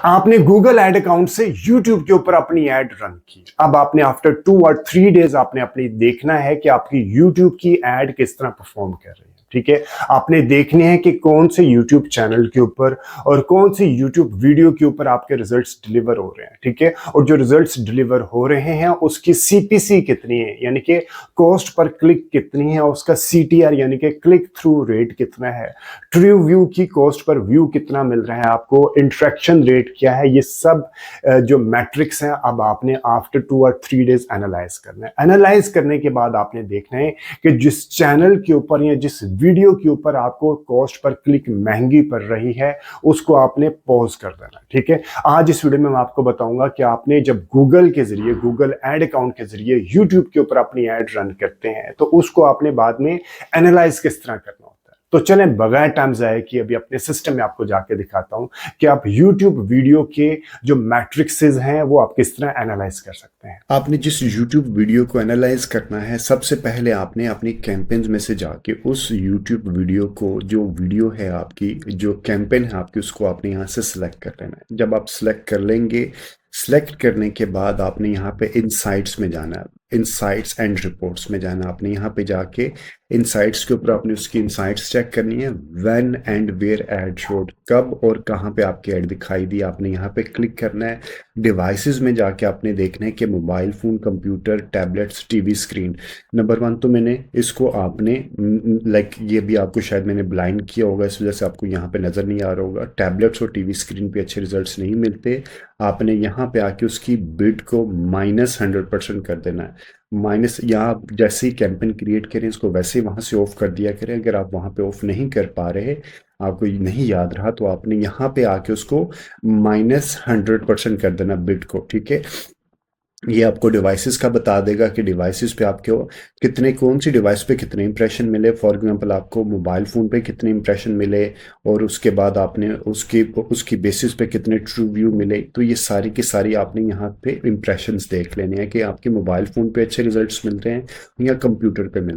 आपने Google ad account से YouTube के ऊपर अपनी एड रन की। अब आपने आफ्टर 2 और 3 डेज आपने अपनी देखना है कि आपकी यूट्यूब की एड किस तरह परफॉर्म कर रही है। ठीक है, आपने देखने हैं कि कौन से यूट्यूब चैनल के ऊपर और कौन सी यूट्यूब वीडियो के ऊपर आपके रिजल्ट्स डिलीवर हो रहे हैं। ठीक है, और जो रिजल्ट्स डिलीवर हो रहे हैं उसकी सीपीसी कितनी है, यानी कि कॉस्ट पर क्लिक कितनी है, उसका सीटीआर यानी कि क्लिक थ्रू रेट कितना है, ट्रू व्यू की कॉस्ट पर व्यू कितना मिल रहा है आपको, इंट्रैक्शन रेट क्या है, ये सब जो मैट्रिक्स हैं अब आपने आफ्टर 2 और 3 डेज एनालाइज करना है। एनालाइज करने के बाद आपने देखना है कि जिस चैनल के ऊपर या जिस वीडियो के ऊपर आपको कॉस्ट पर क्लिक महंगी पड़ रही है उसको आपने पॉज कर देना। ठीक है, आज इस वीडियो में मैं आपको बताऊंगा कि आपने जब गूगल के जरिए, गूगल एड अकाउंट के जरिए यूट्यूब के ऊपर अपनी एड रन करते हैं तो उसको आपने बाद में एनालाइज किस तरह करना होता है। तो चलें बगैर टाइम जाए कि अभी अपने सिस्टम में आपको जाके दिखाता हूं कि आप YouTube वीडियो के जो मैट्रिक्सेस हैं वो आप किस तरह एनालाइज कर सकते हैं। आपने जिस YouTube वीडियो को एनालाइज करना है, सबसे पहले आपने अपनी कैंपेन्स में से जाके उस YouTube वीडियो को, जो वीडियो है आपकी, जो कैंपेन है आपकी, उसको आपने यहाँ से सिलेक्ट कर लेना है। जब आप सिलेक्ट कर लेंगे, सिलेक्ट करने के बाद आपने यहाँ पे इनसाइट्स में जाना है, इनसाइट्स एंड रिपोर्ट्स में जाना। आपने यहाँ पे जाके इनसाइट्स के ऊपर आपने उसकी इनसाइट्स चेक करनी है। When and where ad showed, कब और कहाँ पे आपकी एड दिखाई दी, आपने यहाँ पे क्लिक करना है। डिवाइसेस में जाके आपने देखना है कि mobile phone, computer, tablets, TV screen. Number 1 तो मैंने इसको आपने लाइक ये भी आपको शायद मैंने ब्लाइंड किया होगा, इस वजह से आपको यहाँ पे नज़र नहीं आ रहा होगा। टैबलेट्स और टीवी स्क्रीन पे अच्छे रिजल्ट्स नहीं मिलते। आपने यहाँ पे आके उसकी बिड को -100% कर देना है। माइनस, यहाँ जैसे ही कैंपेन क्रिएट करें इसको वैसे ही वहाँ से ऑफ कर दिया करें। अगर आप वहाँ पे ऑफ नहीं कर पा रहे, आपको नहीं याद रहा, तो आपने यहाँ पे आके उसको -100% कर देना बिड को। ठीक है, ये आपको डिवाइसेस का बता देगा कि डिवाइसेस पे आपके कितने, कौन सी डिवाइस पे कितने इंप्रेशन मिले। फॉर एग्जांपल आपको मोबाइल फ़ोन पे कितने इंप्रेशन मिले और उसके बाद आपने उसकी बेसिस पे कितने ट्रू व्यू मिले। तो ये सारी की सारी आपने यहाँ पे इंप्रेशंस देख लेने हैं कि आपके मोबाइल फ़ोन पे अच्छे रिजल्ट्स मिल रहे हैं या कंप्यूटर पे मिल